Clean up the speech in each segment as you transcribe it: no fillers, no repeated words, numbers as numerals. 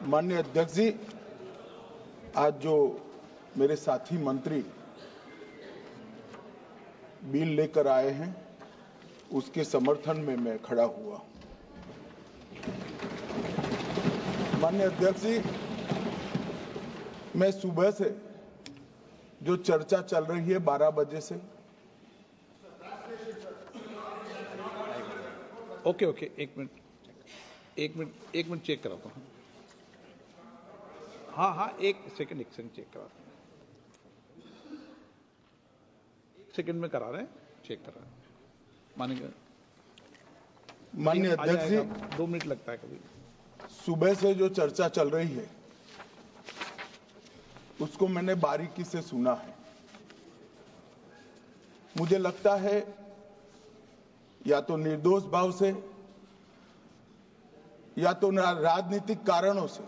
माननीय अध्यक्ष जी, आज जो मेरे साथी मंत्री बिल लेकर आए हैं उसके समर्थन में मैं खड़ा हुआ। माननीय अध्यक्ष जी, मैं सुबह से जो चर्चा चल रही है 12 बजे से, ओके एक मिनट चेक कराता हूँ। हाँ एक सेकंड चेक कराता हूँ। एक सेकंड में करा रहे हैं, चेक करा रहे हैं। माननीय अध्यक्ष जी, 2 मिनट लगता है कभी। सुबह से जो चर्चा चल रही है उसको मैंने बारीकी से सुना है। मुझे लगता है या तो निर्दोष भाव से या तो राजनीतिक कारणों से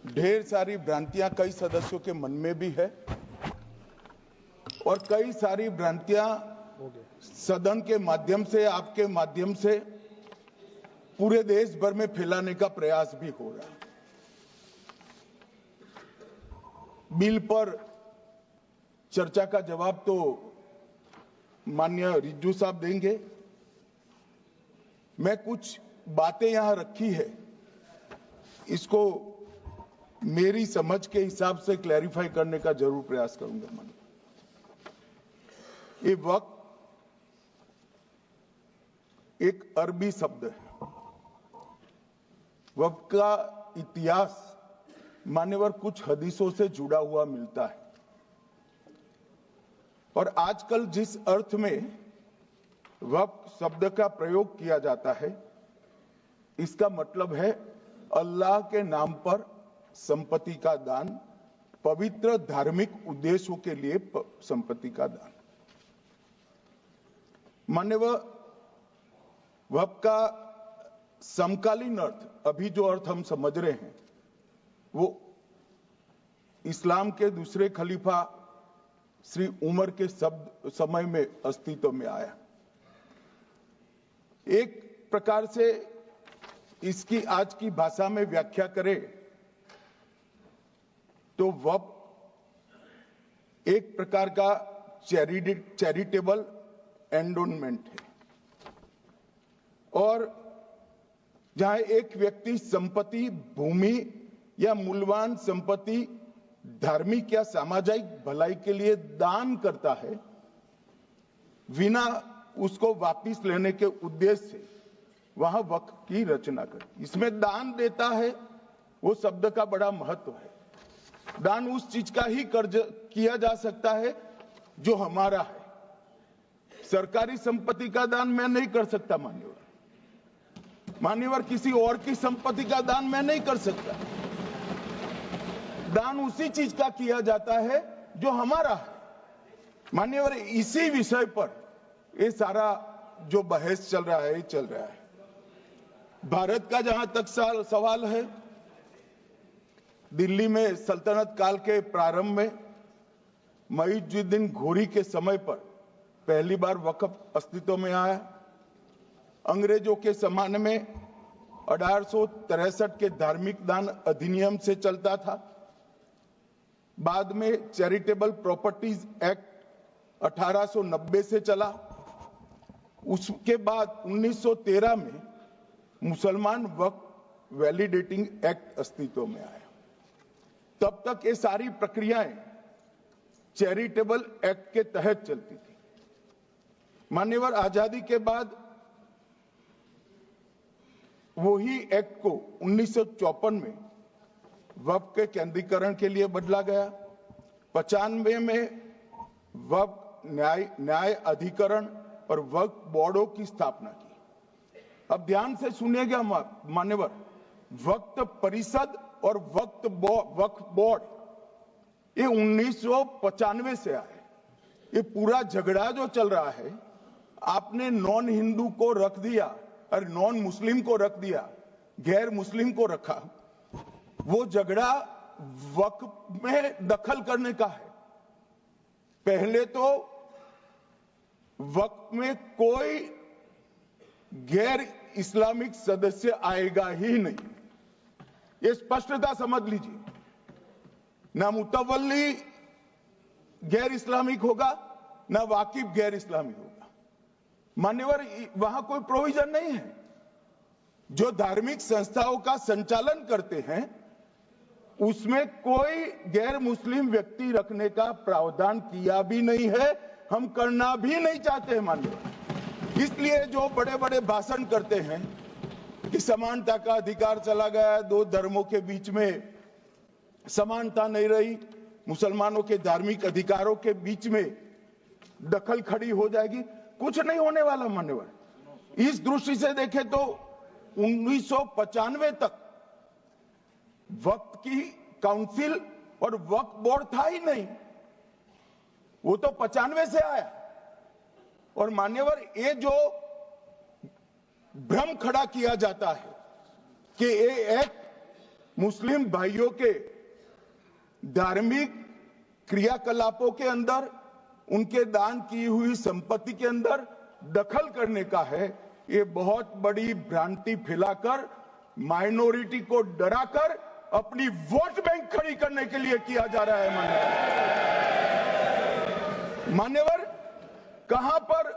ढेर सारी भ्रांतियां कई सदस्यों के मन में भी है और कई सारी भ्रांतियां सदन के माध्यम से, आपके माध्यम से पूरे देश भर में फैलाने का प्रयास भी हो रहा है। बिल पर चर्चा का जवाब तो माननीय रिज्जू साहब देंगे। मैं कुछ बातें यहां रखी है, इसको मेरी समझ के हिसाब से क्लैरिफाई करने का जरूर प्रयास करूंगा। ये वक्त एक अरबी शब्द है। वक्त का इतिहास मान्यवर कुछ हदीसों से जुड़ा हुआ मिलता है और आजकल जिस अर्थ में वक्त शब्द का प्रयोग किया जाता है, इसका मतलब है अल्लाह के नाम पर संपत्ति का दान, पवित्र धार्मिक उद्देश्यों के लिए संपत्ति का दान। मान्यवर वक्त का समकालीन अर्थ, अभी जो अर्थ हम समझ रहे हैं, वो इस्लाम के दूसरे खलीफा श्री उमर के समय में अस्तित्व में आया। एक प्रकार से इसकी आज की भाषा में व्याख्या करें तो वक्फ एक प्रकार का चैरिटेबल एंडोनमेंट है और जहां एक व्यक्ति संपत्ति, भूमि या मूल्यवान संपत्ति धार्मिक या सामाजिक भलाई के लिए दान करता है बिना उसको वापस लेने के उद्देश्य से, वहां वक्फ की रचना कर। इसमें दान देता है, वो शब्द का बड़ा महत्व है। दान उस चीज का ही कर्ज किया जा सकता है जो हमारा है। सरकारी संपत्ति का दान मैं नहीं कर सकता मान्यवर, किसी और की संपत्ति का दान मैं नहीं कर सकता। दान उसी चीज का किया जाता है जो हमारा है। मान्यवर, इसी विषय पर ये सारा जो बहस चल रहा है। भारत का जहां तक सवाल है, दिल्ली में सल्तनत काल के प्रारंभ में मुइज़्ज़ुद्दीन घोरी के समय पर पहली बार वक्फ अस्तित्व में आया। अंग्रेजों के जमाने में 1863 के धार्मिक दान अधिनियम से चलता था। बाद में चैरिटेबल प्रॉपर्टीज एक्ट 1890 से चला। उसके बाद 1913 में मुसलमान वक्फ वैलिडेटिंग एक्ट अस्तित्व में आया। तब तक ये सारी प्रक्रियाएं चैरिटेबल एक्ट के तहत चलती थी। मान्यवर, आजादी के बाद वही एक्ट को 1954 में वक्फ के केंद्रीकरण के लिए बदला गया। 95 में वक्फ न्याय अधिकरण और वक्फ बोर्डों की स्थापना की। अब ध्यान से सुनिएगा मान्यवर, वक्फ परिषद और वक्फ बोर्ड ये 1995 से आए। ये पूरा झगड़ा जो चल रहा है, आपने नॉन हिंदू को रख दिया और नॉन मुस्लिम को रख दिया, गैर मुस्लिम को रखा। वो झगड़ा वक्फ में दखल करने का है। पहले तो वक्फ में कोई गैर इस्लामिक सदस्य आएगा ही नहीं। ये स्पष्टता समझ लीजिए, ना मुतवल्ली गैर इस्लामिक होगा, ना वाकिफ गैर इस्लामिक होगा। मान्यवर, वहां कोई प्रोविजन नहीं है। जो धार्मिक संस्थाओं का संचालन करते हैं उसमें कोई गैर मुस्लिम व्यक्ति रखने का प्रावधान किया भी नहीं है, हम करना भी नहीं चाहते हैं मान्यवर। इसलिए जो बड़े बड़े भाषण करते हैं कि समानता का अधिकार चला गया, दो धर्मों के बीच में समानता नहीं रही, मुसलमानों के धार्मिक अधिकारों के बीच में दखल खड़ी हो जाएगी, कुछ नहीं होने वाला मान्यवर। इस दृष्टि से देखें तो 1995 तक वक्फ की काउंसिल और वक्फ बोर्ड था ही नहीं, वो तो 95 से आया। और मान्यवर, ये जो भ्रम खड़ा किया जाता है कि ये एक मुस्लिम भाइयों के धार्मिक क्रियाकलापों के अंदर, उनके दान की हुई संपत्ति के अंदर दखल करने का है, ये बहुत बड़ी भ्रांति फैलाकर माइनॉरिटी को डराकर अपनी वोट बैंक खड़ी करने के लिए किया जा रहा है मान्यवर। कहां पर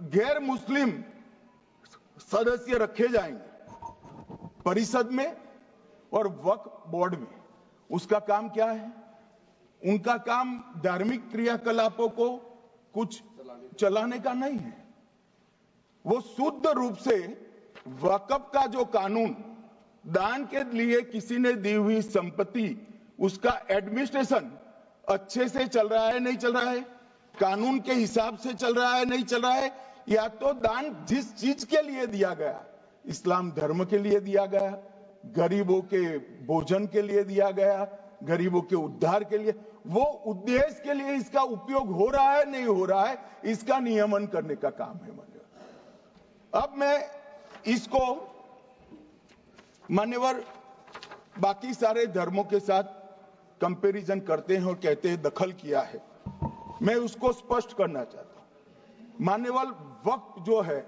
गैर मुस्लिम सदस्य रखे जाएंगे? परिषद में और वक्फ बोर्ड में। उसका काम क्या है? उनका काम धार्मिक क्रियाकलापों को कुछ चलाने का नहीं है। वो शुद्ध रूप से वक्फ का जो कानून, दान के लिए किसी ने दी हुई संपत्ति, उसका एडमिनिस्ट्रेशन अच्छे से चल रहा है नहीं चल रहा है, कानून के हिसाब से चल रहा है नहीं चल रहा है, या तो दान जिस चीज के लिए दिया गया, इस्लाम धर्म के लिए दिया गया, गरीबों के भोजन के लिए दिया गया, गरीबों के उद्धार के लिए, वो उद्देश्य के लिए इसका उपयोग हो रहा है नहीं हो रहा है, इसका नियमन करने का काम है मान्यवर। अब मैं इसको मान्यवर बाकी सारे धर्मों के साथ कंपैरिजन करते हैं और कहते हैं दखल किया है, मैं उसको स्पष्ट करना चाहता हूं। मान्यवर, वक्फ जो है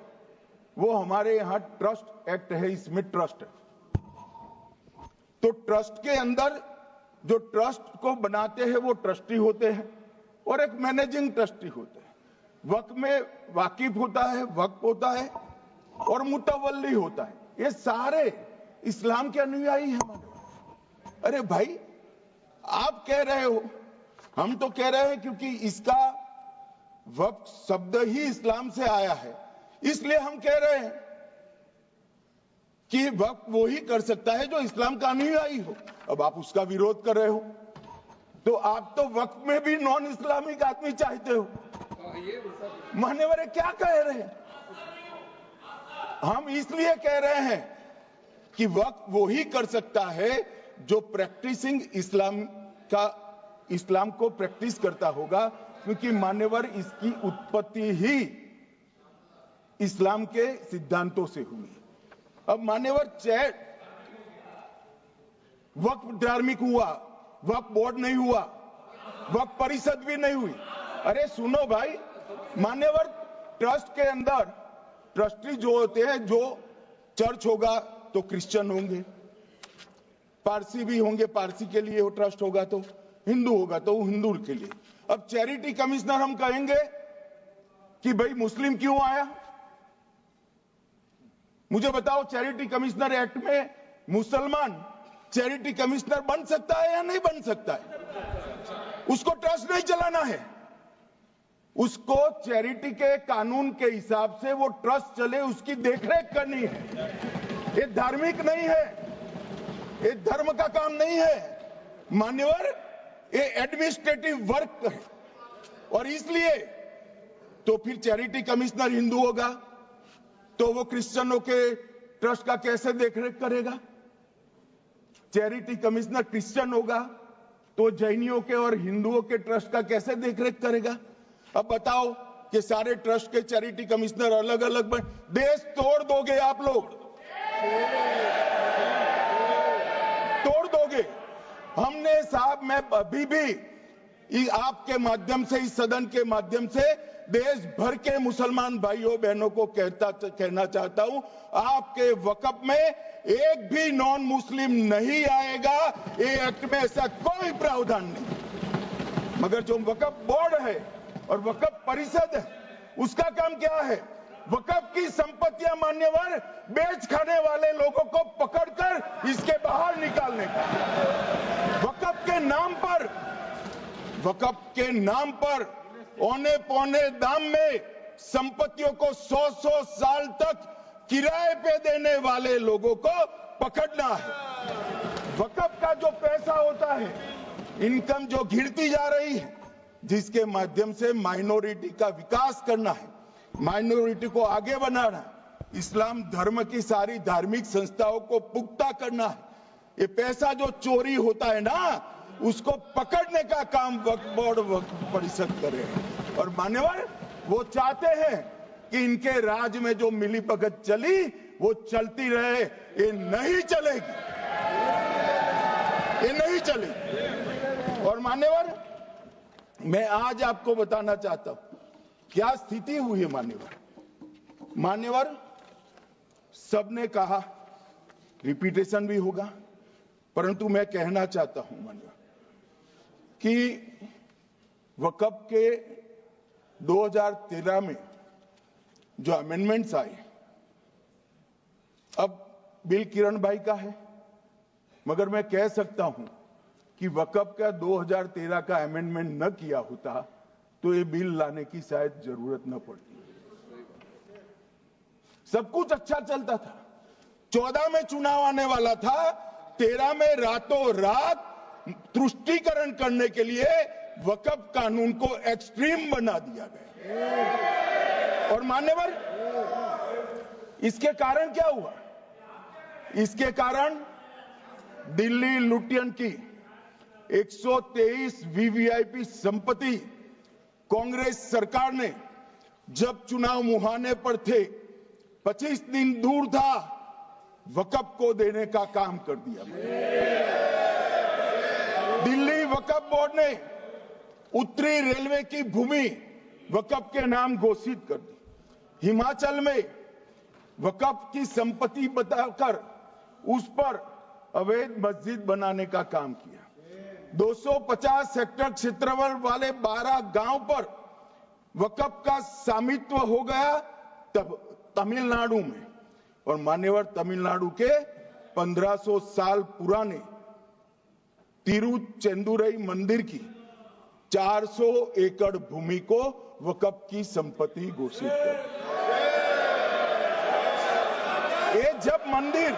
वो हमारे यहां ट्रस्ट एक्ट है, इसमें ट्रस्ट है। तो ट्रस्ट के अंदर जो ट्रस्ट को बनाते हैं वो ट्रस्टी होते हैं और एक मैनेजिंग ट्रस्टी होते हैं। वक्फ में वाकिफ होता है, वक्फ होता है और मुतवल्ली होता है। ये सारे इस्लाम के अनुयायी हैं। अरे भाई, आप कह रहे हो, हम तो कह रहे हैं क्योंकि इसका वक्फ शब्द ही इस्लाम से आया है, इसलिए हम कह रहे हैं कि वक्फ वो ही कर सकता है जो इस्लाम का अनुयायी हो। अब आप उसका विरोध कर रहे हो, तो आप तो वक्फ में भी नॉन इस्लामिक आदमी चाहते हो। मान्यवर, क्या कह रहे हैं? हम इसलिए कह रहे हैं कि वक्फ वो ही कर सकता है जो प्रैक्टिसिंग इस्लाम को प्रैक्टिस करता होगा, क्योंकि मान्यवर इसकी उत्पत्ति ही इस्लाम के सिद्धांतों से हुई। अब मान्यवर, वक्फ धार्मिक हुआ, वक्फ बोर्ड नहीं हुआ, वक्फ परिषद भी नहीं हुई। अरे सुनो भाई, मान्यवर, ट्रस्ट के अंदर ट्रस्टी जो होते हैं, जो चर्च होगा तो क्रिश्चियन होंगे, पारसी भी होंगे, पारसी के लिए वो ट्रस्ट होगा, तो हिंदू होगा तो हिंदू के लिए। अब चैरिटी कमिश्नर हम कहेंगे कि भाई मुस्लिम क्यों आया? मुझे बताओ, चैरिटी कमिश्नर एक्ट में मुसलमान चैरिटी कमिश्नर बन सकता है या नहीं बन सकता है? उसको ट्रस्ट नहीं चलाना है, उसको चैरिटी के कानून के हिसाब से वो ट्रस्ट चले, उसकी देखरेख करनी है। ये धार्मिक नहीं है, ये धर्म का काम नहीं है मान्यवर, ये एडमिनिस्ट्रेटिव वर्क है। और इसलिए तो फिर चैरिटी कमिश्नर हिंदू होगा तो वो क्रिश्चियनों के ट्रस्ट का कैसे देखरेख करेगा? चैरिटी कमिश्नर क्रिश्चियन होगा तो जैनियों के और हिंदुओं के ट्रस्ट का कैसे देखरेख करेगा? अब बताओ कि सारे ट्रस्ट के चैरिटी कमिश्नर अलग अलग बन, देश तोड़ दोगे आप लोग, तोड़ दोगे। हमने साहब, मैं अभी भी आपके माध्यम से, इस सदन के माध्यम से देश भर के मुसलमान भाइयों बहनों को कहना चाहता हूं, आपके वक्फ में एक भी नॉन मुस्लिम नहीं आएगा। ये एक्ट में ऐसा कोई प्रावधान नहीं। मगर जो वक्फ बोर्ड है और वक्फ परिषद है, उसका काम क्या है? वक्फ की संपत्तियां मान्यवर बेच खाने वाले लोगों को पकड़कर इसके बाहर निकालने का। वक्फ के नाम पर औने पौने दाम में संपत्तियों को 100 साल तक किराए पे देने वाले लोगों को पकड़ना है। वक्फ का जो पैसा होता है, इनकम जो गिरती जा रही है, जिसके माध्यम से माइनॉरिटी का विकास करना है, माइनॉरिटी को आगे बढ़ाना है, इस्लाम धर्म की सारी धार्मिक संस्थाओं को पुख्ता करना है। ये पैसा जो चोरी होता है ना, उसको पकड़ने का काम वक्फ बोर्ड वक्फ परिषद करे। और मान्यवर वो चाहते हैं कि इनके राज में जो मिलीभगत चली वो चलती रहे। ये नहीं चलेगी, ये नहीं चलेगी। और मान्यवर मैं आज आपको बताना चाहता हूं क्या स्थिति हुई है। मान्यवर सबने कहा, रिपीटेशन भी होगा, परंतु मैं कहना चाहता हूं मान्यवर कि वक्फ के 2013 में जो अमेंडमेंट्स आए, अब बिल किरण भाई का है, मगर मैं कह सकता हूं कि वक्फ का 2013 का अमेंडमेंट न किया होता तो ये बिल लाने की शायद जरूरत न पड़ती। सब कुछ अच्छा चलता था। 14 में चुनाव आने वाला था, 13 में रातों रात तुष्टीकरण करने के लिए वक्फ कानून को एक्सट्रीम बना दिया गया। और मान्यवर इसके कारण क्या हुआ? इसके कारण दिल्ली लुटियन की 123 वीवीआईपी संपत्ति कांग्रेस सरकार ने जब चुनाव मुहाने पर थे, 25 दिन दूर था, वक्फ को देने का काम कर दिया। दिल्ली वक्फ बोर्ड ने उत्तरी रेलवे की भूमि वक्फ के नाम घोषित कर दी। हिमाचल में वक्फ की संपत्ति बताकर उस पर अवैध मस्जिद बनाने का काम किया। 250 हेक्टेयर क्षेत्रफल वाले 12 गांव पर वक्फ का स्वामित्व हो गया तब तमिलनाडु में। और मान्यवर तमिलनाडु के 1500 साल पुराने तिरुचेंदुरई मंदिर की 400 एकड़ भूमि को वक्फ की संपत्ति घोषित कर। ये जब मंदिर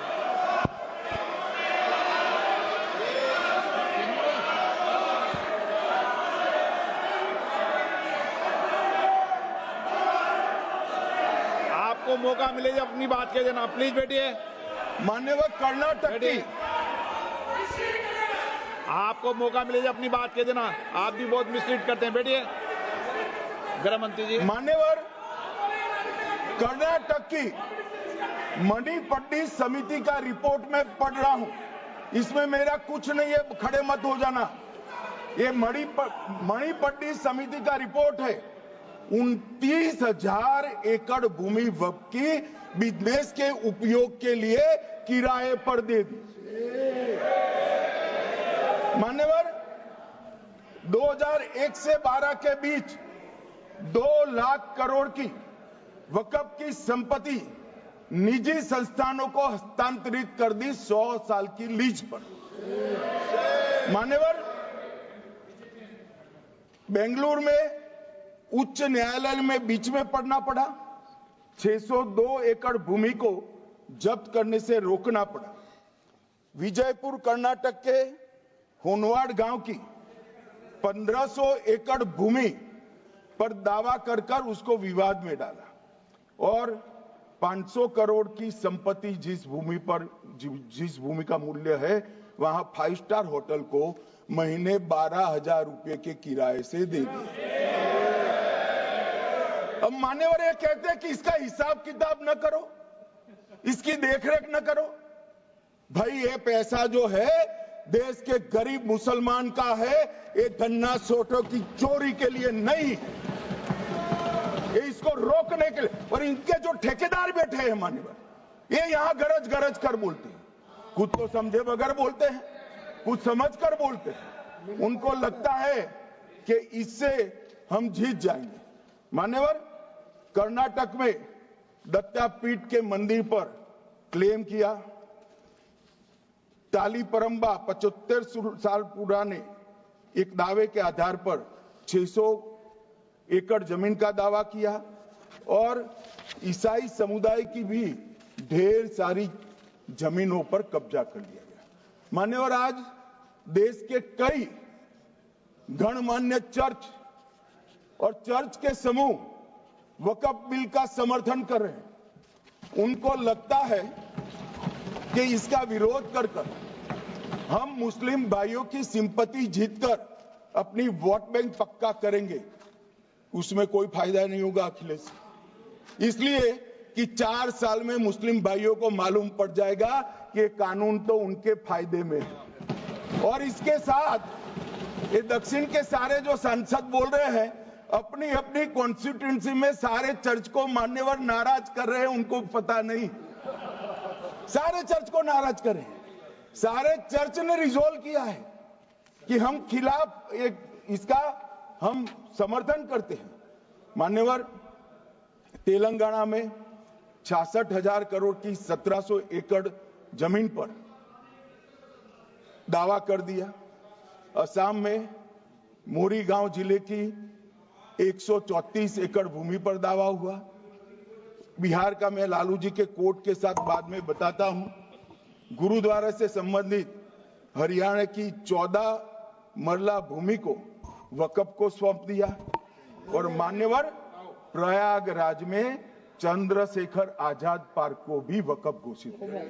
आपको मौका मिले जब अपनी बात कह देना, प्लीज बैठिए। मान्यवर कर्नाटक की, आपको मौका मिले जब अपनी बात कह देना। आप भी बहुत मिसलीड करते हैं, बैठिए। गृह मंत्री जी। मान्यवर कर्नाटक की मणिपट्टी समिति का रिपोर्ट में पढ़ रहा हूं, इसमें मेरा कुछ नहीं है, खड़े मत हो जाना। ये मणिपट्टी समिति का रिपोर्ट है। 29,000 एकड़ भूमि वक्फ की बिजनेस के उपयोग के लिए किराए पर दे दी। मान्यवर 2001 से 12 के बीच 2 लाख करोड़ की वक्फ की संपत्ति निजी संस्थानों को हस्तांतरित कर दी 100 साल की लीज पर। मान्यवर बेंगलुरु में उच्च न्यायालय में बीच में पढ़ना पड़ा, 602 एकड़ भूमि को जब्त करने से रोकना पड़ा। विजयपुर कर्नाटक के होनवाड़ गांव की 1500 एकड़ भूमि पर दावा कर उसको विवाद में डाला और 500 करोड़ की संपत्ति जिस भूमि का मूल्य है वहां 5 स्टार होटल को महीने 12,000 रुपए के किराए से दे दिया। अब मान्यवर ये कहते हैं कि इसका हिसाब किताब न करो, इसकी देखरेख न करो। भाई ये पैसा जो है देश के गरीब मुसलमान का है, ये धन्ना सोटों की चोरी के लिए नहीं। इसको रोकने के लिए। और इनके जो ठेकेदार बैठे हैं मान्यवर, ये यहां गरज गरज कर बोलते हैं, खुद तो समझे बगैर बोलते हैं, कुछ समझ कर बोलते हैं। उनको लगता है कि इससे हम जीत जाएंगे। मान्यवर, कर्नाटक में दत्तापीठ के मंदिर पर क्लेम किया, तालीपरंबा 75 साल पुराने एक दावे के आधार पर 600 एकड़ जमीन का दावा किया और ईसाई समुदाय की भी ढेर सारी जमीनों पर कब्जा कर लिया गया। मान्यवर, आज देश के कई गणमान्य चर्च और चर्च के समूह वक्फ बिल का समर्थन कर रहे हैं। उनको लगता है कि इसका विरोध कर हम मुस्लिम भाइयों की सिंपैथी जीतकर अपनी वोट बैंक पक्का करेंगे। उसमें कोई फायदा नहीं होगा अखिलेश, इसलिए कि 4 साल में मुस्लिम भाइयों को मालूम पड़ जाएगा कि कानून तो उनके फायदे में है। और इसके साथ ये दक्षिण के सारे जो सांसद बोल रहे हैं, अपनी अपनी कॉन्स्टिट्यूएंसी में सारे चर्च को मान्यवर नाराज कर रहे हैं, उनको पता नहीं, सारे चर्च को नाराज कर रहे हैं। सारे चर्च ने रिजोल्व किया है कि हम खिलाफ इसका हम समर्थन करते हैं। मान्यवर, तेलंगाना में 66,000 करोड़ की 1700 एकड़ जमीन पर दावा कर दिया। असम में मोरीगांव जिले की 134 एकड़ भूमि पर दावा हुआ। बिहार का मैं लालू जी के कोर्ट के साथ बाद में बताता हूं। गुरुद्वारा से संबंधित हरियाणा की 14 मरला भूमि को वक्फ को सौंप दिया। और मान्यवर, प्रयागराज में चंद्रशेखर आजाद पार्क को भी वक्फ घोषित किया।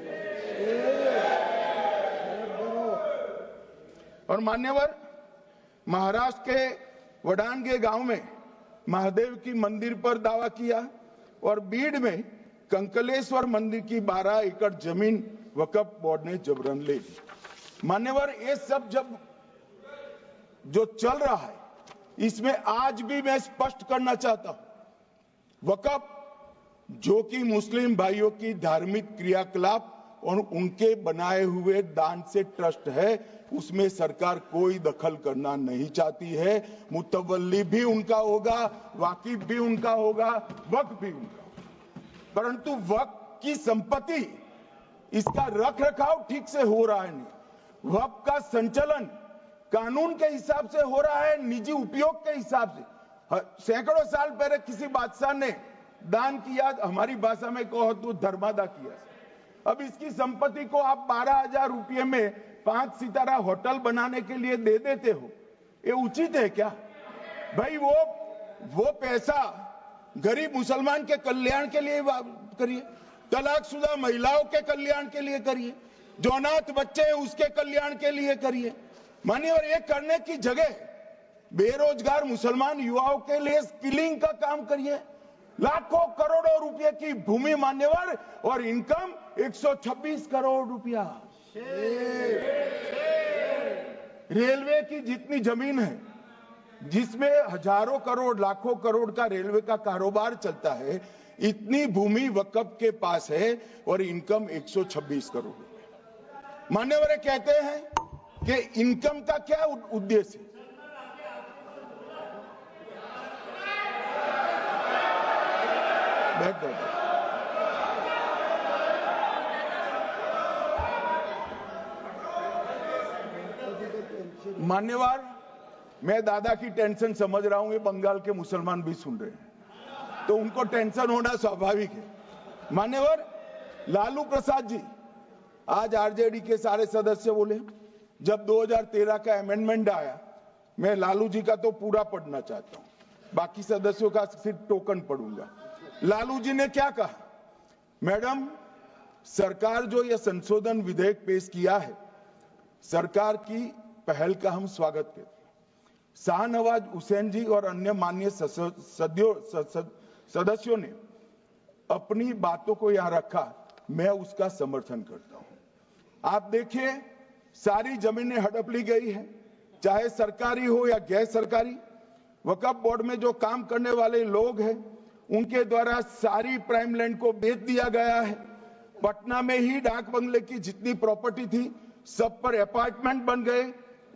और मान्यवर, महाराष्ट्र के वडानगे गांव में महादेव की मंदिर पर दावा किया और बीड में कंकलेश्वर मंदिर की 12 एकड़ जमीन वक्फ बोर्ड ने जबरन ले ली। मान्यवर, ये सब जब जो चल रहा है, इसमें आज भी मैं स्पष्ट करना चाहता हूं, वक्फ जो कि मुस्लिम भाइयों की धार्मिक क्रियाकलाप और उनके बनाए हुए दान से ट्रस्ट है, उसमें सरकार कोई दखल करना नहीं चाहती है। मुतवल्ली भी उनका होगा, वाकिफ भी उनका होगा, वक्फ भी उनका होगा। परंतु वक्फ की संपत्ति, इसका रख रखाव ठीक से हो रहा है नहीं। वक्फ का संचालन कानून के हिसाब से हो रहा है, निजी उपयोग के हिसाब से। सैकड़ों साल पहले किसी बादशाह ने दान किया, हमारी भाषा में कहो तो धर्मादा किया। अब इसकी संपत्ति को आप 12,000 रुपये में 5 सितारा होटल बनाने के लिए दे देते हो, ये उचित है क्या भाई? वो पैसा गरीब मुसलमान के कल्याण के लिए करिए, तलाकशुदा महिलाओं के कल्याण के लिए करिए, जो अनाथ बच्चे हैं उसके कल्याण के लिए करिए। मानिए, और ये करने की जगह बेरोजगार मुसलमान युवाओं के लिए स्किलिंग का काम करिए। लाखों करोड़ों रुपए की भूमि मान्यवर और इनकम 126 करोड़ रुपया। रेलवे की जितनी जमीन है, जिसमें हजारों करोड़ लाखों करोड़ का रेलवे का कारोबार चलता है, इतनी भूमि वक्फ के पास है और इनकम 126 करोड़ रुपए। मान्यवर कहते हैं कि इनकम का क्या उद्देश्य है? बैठ जाओ। मान्यवर, मैं दादा की टेंशन समझ रहा हूं, ये बंगाल के मुसलमान भी सुन रहे हैं, तो उनको टेंशन होना स्वाभाविक है। मान्यवर, लालू प्रसाद जी, आज आरजेडी के सारे सदस्य बोले, जब 2013 का अमेंडमेंट आया, मैं लालू जी का तो पूरा पढ़ना चाहता हूं, बाकी सदस्यों का सिर्फ टोकन पढ़ूंगा। लालू जी ने क्या कहा? मैडम, सरकार जो यह संशोधन विधेयक पेश किया है, सरकार की पहल का हम स्वागत करते हैं। शाहनवाज हुसैन जी और अन्य माननीय सदस्यों ने अपनी बातों को यहां रखा, मैं उसका समर्थन करता हूं। आप देखिए, सारी जमीनें हड़प ली गई है, चाहे सरकारी हो या गैर सरकारी। वक्फ बोर्ड में जो काम करने वाले लोग हैं, उनके द्वारा सारी प्राइम लैंड को बेच दिया गया है। पटना में ही डाक बंगले की जितनी प्रॉपर्टी थी सब पर अपार्टमेंट बन गए।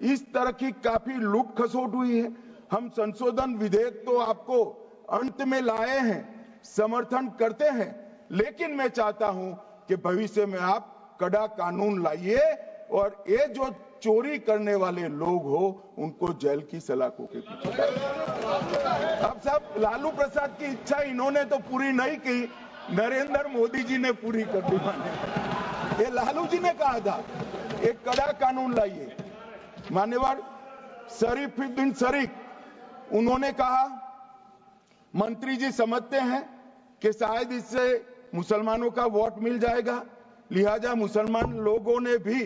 इस तरह की काफी लूट खसोट हुई है। हम संशोधन विधेयक तो आपको अंत में लाए हैं, समर्थन करते हैं, लेकिन मैं चाहता हूं कि भविष्य में आप कड़ा कानून लाइए और ये जो चोरी करने वाले लोग हो उनको जेल की सलाखों के पीछे डालिए। अब साहब लालू प्रसाद की इच्छा इन्होंने तो पूरी नहीं की, नरेंद्र मोदी जी ने पूरी कर दी। मान्यवर, ये लालू जी ने कहा था एक कड़ा कानून लाइए। मान्यवर शरीफुद्दीन शरीफ उन्होंने कहा मंत्री जी समझते हैं कि शायद इससे मुसलमानों का वोट मिल जाएगा, लिहाजा मुसलमान लोगों ने भी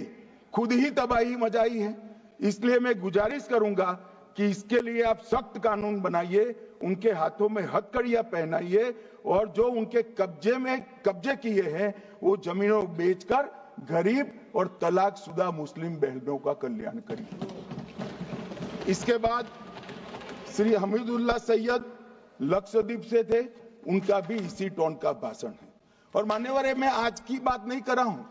खुद ही तबाही मचाई है, इसलिए मैं गुजारिश करूंगा कि इसके लिए आप सख्त कानून बनाइए, उनके हाथों में हथकड़ियां पहनाइए और जो उनके कब्जे किए हैं वो जमीनों बेचकर गरीब और तलाकशुदा मुस्लिम बहनों का कल्याण करिए। इसके बाद श्री हमीदुल्लाह सैयद लक्षद्वीप से थे, उनका भी इसी टोन का भाषण है। और मान्यवर, मैं आज की बात नहीं कर रहा हूं,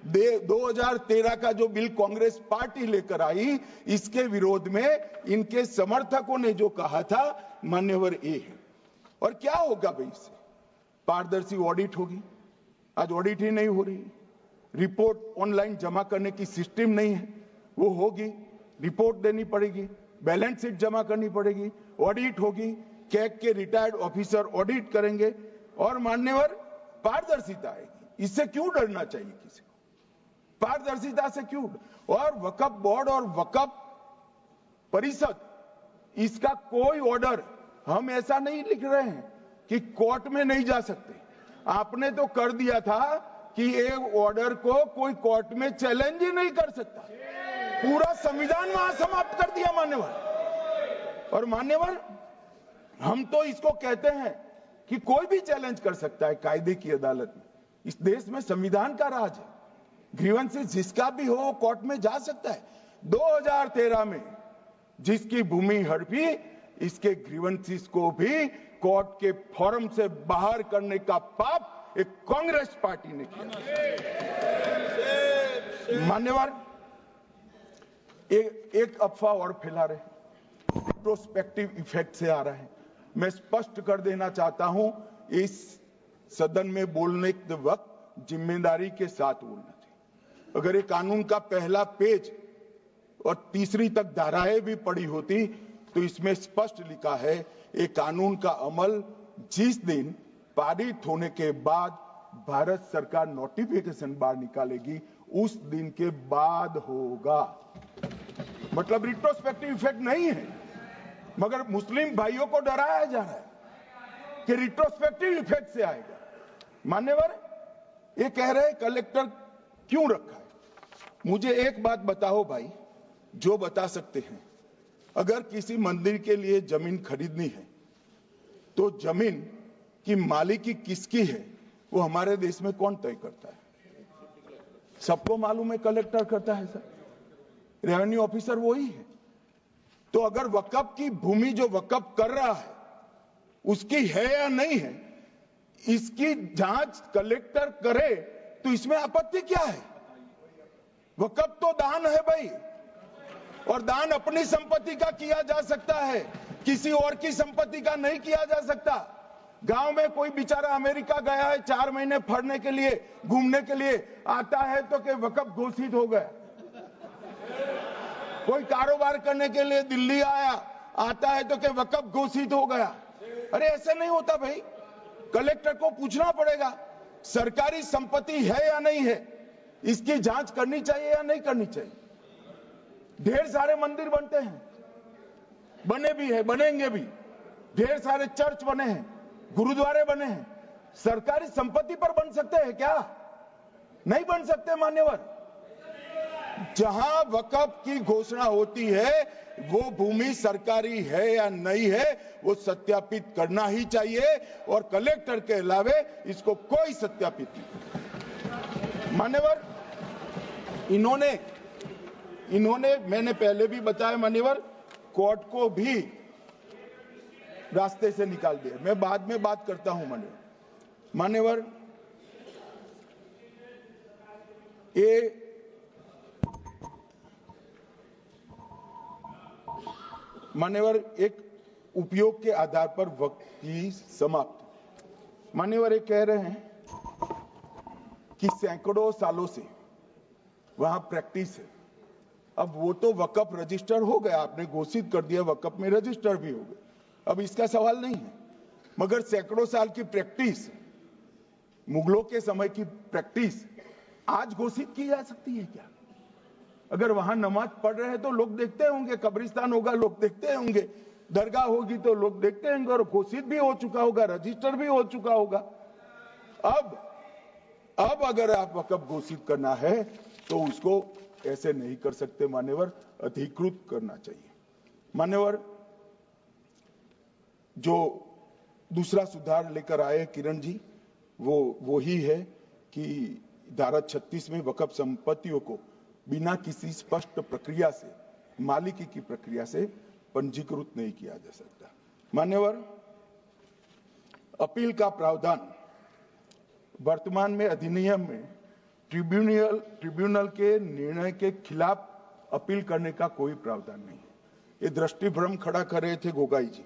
2013 का जो बिल कांग्रेस पार्टी लेकर आई, इसके विरोध में इनके समर्थकों ने जो कहा था, मान्यवर ये है। और क्या होगा भाई इससे? पारदर्शी ऑडिट होगी, आज ऑडिट ही नहीं हो रही। रिपोर्ट ऑनलाइन जमा करने की सिस्टम नहीं है, वो होगी, रिपोर्ट देनी पड़ेगी, बैलेंस शीट जमा करनी पड़ेगी, ऑडिट होगी, कैग के रिटायर्ड ऑफिसर ऑडिट करेंगे और मान्यवर पारदर्शिता आएगी। इससे क्यों डरना चाहिए किसी को? पारदर्शिता से क्यों? और वक्फ बोर्ड और वक्फ परिषद, इसका कोई ऑर्डर हम ऐसा नहीं लिख रहे हैं कि कोर्ट में नहीं जा सकते। आपने तो कर दिया था कि एक ऑर्डर को कोई कोर्ट में चैलेंज ही नहीं कर सकता, पूरा संविधान वहां समाप्त कर दिया मान्यवर। और मान्यवर, हम तो इसको कहते हैं कि कोई भी चैलेंज कर सकता है कायदे की अदालत में। इस देश में संविधान का राज है, ग्रीवेंसेस जिसका भी हो कोर्ट में जा सकता है। 2013 में जिसकी भूमि हड़पी, इसके ग्रीवेंसेस को भी कोर्ट के फोरम से बाहर करने का पाप एक कांग्रेस पार्टी ने किया। मान्यवर, एक अफवाह और फैला रहे, रिट्रोस्पेक्टिव इफेक्ट से आ रहा है। मैं स्पष्ट कर देना चाहता हूं, इस सदन में बोलने के वक्त जिम्मेदारी के साथ बोलना चाहिए। अगर ये कानून का पहला पेज और तीसरी तक धाराएं भी पड़ी होती तो इसमें स्पष्ट लिखा है ये कानून का अमल जिस दिन पारित होने के बाद भारत सरकार नोटिफिकेशन बाहर निकालेगी उस दिन के बाद होगा। मतलब रिट्रोस्पेक्टिव इफेक्ट नहीं है, मगर मुस्लिम भाइयों को डराया जा रहा है कि रिट्रोस्पेक्टिव इफेक्ट से आएगा। मान्यवर, ये कह रहे कलेक्टर क्यों रखा है? मुझे एक बात बताओ भाई, जो बता सकते हैं, अगर किसी मंदिर के लिए जमीन खरीदनी है तो जमीन की मालिकी किसकी है वो हमारे देश में कौन तय करता है? सबको मालूम है, कलेक्टर करता है सर, रेवेन्यू ऑफिसर वही है। तो अगर वक्फ की भूमि जो वक्फ कर रहा है उसकी है या नहीं है, इसकी जांच कलेक्टर करे तो इसमें आपत्ति क्या है? वक्फ तो दान है भाई, और दान अपनी संपत्ति का किया जा सकता है, किसी और की संपत्ति का नहीं किया जा सकता। गांव में कोई बेचारा अमेरिका गया है 4 महीने पढ़ने के लिए, घूमने के लिए, आता है तो कि वक्फ घोषित हो गया। कोई कारोबार करने के लिए दिल्ली आया, आता है तो कि वक्फ घोषित हो गया। अरे ऐसे नहीं होता भाई, कलेक्टर को पूछना पड़ेगा सरकारी संपत्ति है या नहीं है, इसकी जांच करनी चाहिए या नहीं करनी चाहिए। ढेर सारे मंदिर बनते हैं, बने भी है, बनेंगे भी, ढेर सारे चर्च बने हैं, गुरुद्वारे बने हैं, सरकारी संपत्ति पर बन सकते हैं क्या? नहीं बन सकते मान्यवर। जहां वक्फ की घोषणा होती है वो भूमि सरकारी है या नहीं है वो सत्यापित करना ही चाहिए, और कलेक्टर के अलावे इसको कोई सत्यापित नहीं। मान्यवर, इन्होंने मैंने पहले भी बताया मान्यवर, कोर्ट को भी रास्ते से निकाल दिया। मैं बाद में बात करता हूं मान्यवर। ये मान्यवर एक उपयोग के आधार पर वक्त की समाप्ति। मान्यवर ये कह रहे हैं कि सैकड़ों सालों से वहां प्रैक्टिस है। अब वो तो वक्फ रजिस्टर हो गया, आपने घोषित कर दिया, वक्फ में रजिस्टर भी हो गए, अब इसका सवाल नहीं है। मगर सैकड़ों साल की प्रैक्टिस, मुगलों के समय की प्रैक्टिस आज घोषित की जा सकती है क्या? अगर वहां नमाज पढ़ रहे हैं तो लोग देखते होंगे, कब्रिस्तान होगा लोग देखते होंगे, दरगाह होगी तो लोग देखते होंगे, और घोषित भी हो चुका होगा, रजिस्टर भी हो चुका होगा। अब अगर आप वक्फ घोषित करना है तो उसको ऐसे नहीं कर सकते मान्यवर, अधिकृत करना चाहिए। मान्यवर, जो दूसरा सुधार लेकर आए किरण जी, वो ही है कि धारा 36 में वक्फ संपत्तियों को बिना किसी स्पष्ट प्रक्रिया से, मालिकी की प्रक्रिया से पंजीकृत नहीं किया जा सकता। मान्यवर, अपील का प्रावधान वर्तमान में अधिनियम में ट्रिब्यूनल के निर्णय के खिलाफ अपील करने का कोई प्रावधान नहीं है। ये दृष्टिभ्रम खड़ा कर रहे थे गोगाई जी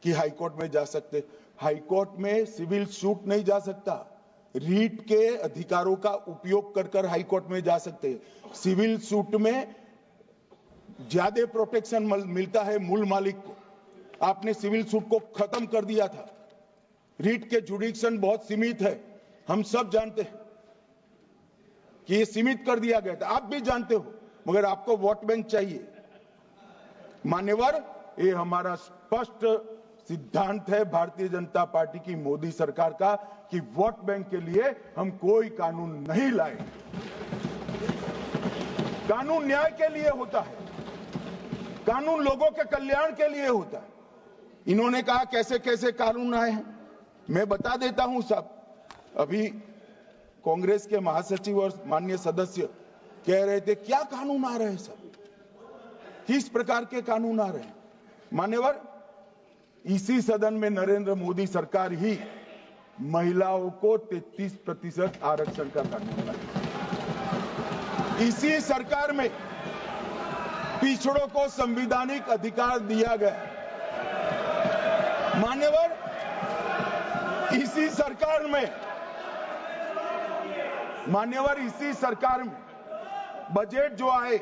कि हाईकोर्ट में जा सकते। हाईकोर्ट में सिविल सूट नहीं जा सकता, रीट के अधिकारों का उपयोग कर हाईकोर्ट में जा सकते। सिविल सूट में ज्यादा प्रोटेक्शन मिलता है मूल मालिक को। आपने सिविल सूट को खत्म कर दिया था। रीट के जुडिक्शन बहुत सीमित है, हम सब जानते हैं कि ये सीमित कर दिया गया था, आप भी जानते हो, मगर आपको वोट बैंक चाहिए। मान्यवर, ये हमारा स्पष्ट सिद्धांत है भारतीय जनता पार्टी की, मोदी सरकार का, कि वोट बैंक के लिए हम कोई कानून नहीं लाए। कानून न्याय के लिए होता है, कानून लोगों के कल्याण के लिए होता है। इन्होंने कहा कैसे कैसे कानून आए हैं, मैं बता देता हूं सब। अभी कांग्रेस के महासचिव और माननीय सदस्य कह रहे थे क्या कानून आ रहे हैं, सब किस प्रकार के कानून आ रहे हैं। मान्यवर, इसी सदन में नरेंद्र मोदी सरकार ही महिलाओं को 33% आरक्षण का कानून लाई। इसी सरकार में पिछड़ों को संवैधानिक अधिकार दिया गया। मान्यवर, इसी सरकार में बजट जो आए,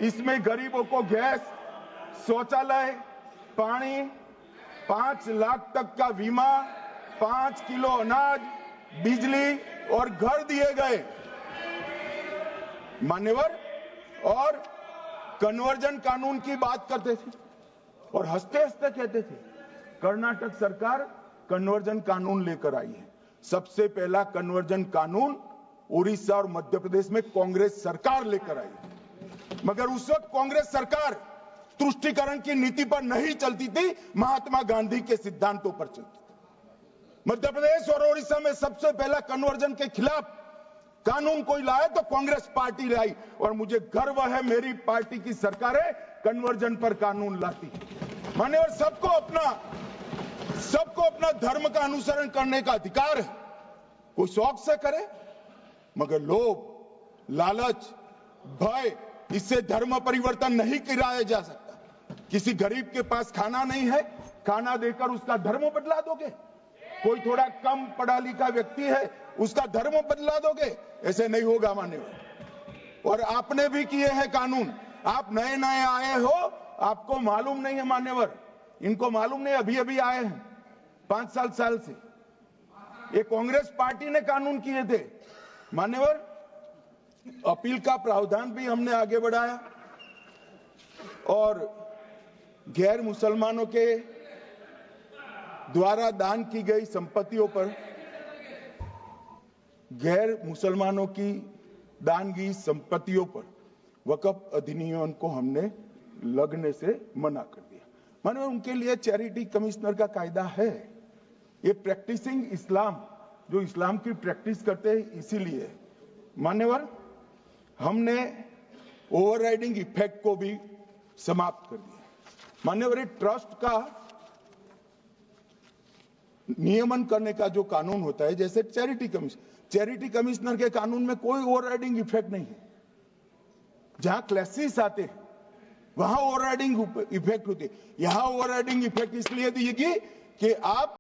इसमें गरीबों को गैस, शौचालय, पानी, 5 लाख तक का बीमा, 5 किलो अनाज, बिजली और घर दिए गए। मान्यवर, और कन्वर्जन कानून की बात करते थे और हंसते हंसते कहते थे कर्नाटक सरकार कन्वर्जन कानून लेकर आई है। सबसे पहला कन्वर्जन कानून उड़ीसा और मध्य प्रदेश में कांग्रेस सरकार लेकर आई, मगर उस वक्त कांग्रेस सरकार तुष्टीकरण की नीति पर नहीं चलती थी, महात्मा गांधी के सिद्धांतों पर चलती थी। मध्य प्रदेश और उड़ीसा में सबसे पहला कन्वर्जन के खिलाफ कानून कोई लाए तो कांग्रेस पार्टी लाई, और मुझे गर्व है मेरी पार्टी की सरकारें कन्वर्जन पर कानून लाती। मान्यवर, सबको अपना धर्म का अनुसरण करने का अधिकार है, कोई शौक से करे, मगर लोभ, लालच, भय, इससे धर्म परिवर्तन नहीं कराया जा सकता। किसी गरीब के पास खाना नहीं है, खाना देकर उसका धर्म बदला दोगे? कोई थोड़ा कम पढ़ा लिखा व्यक्ति है, उसका धर्म बदला दोगे? ऐसे नहीं होगा मान्यवर। और आपने भी किए हैं कानून, आप नए नए आए हो, आपको मालूम नहीं है मान्यवर, इनको मालूम नहीं, अभी अभी आए हैं 5 साल से। ये कांग्रेस पार्टी ने कानून किए थे मान्यवर। अपील का प्रावधान भी हमने आगे बढ़ाया, और गैर मुसलमानों के द्वारा दान की गई संपत्तियों पर, गैर मुसलमानों की दान की संपत्तियों पर वक्फ अधिनियम को हमने लगने से मना कर दिया। मानो उनके लिए चैरिटी कमिश्नर का कायदा है। ये प्रैक्टिसिंग इस्लाम, जो इस्लाम की प्रैक्टिस करते हैं, इसीलिए मान्यवर हमने ओवरराइडिंग इफेक्ट को भी समाप्त कर दिया। मान्यवर, ट्रस्ट का नियमन करने का जो कानून होता है, जैसे चैरिटी कमिश्नर के कानून में कोई ओवरराइडिंग इफेक्ट नहीं है। जहां क्लासेस आते हैं वहां ओवरराइडिंग इफेक्ट होती है। यहां ओवरराइडिंग इफेक्ट इसलिए दी कि आप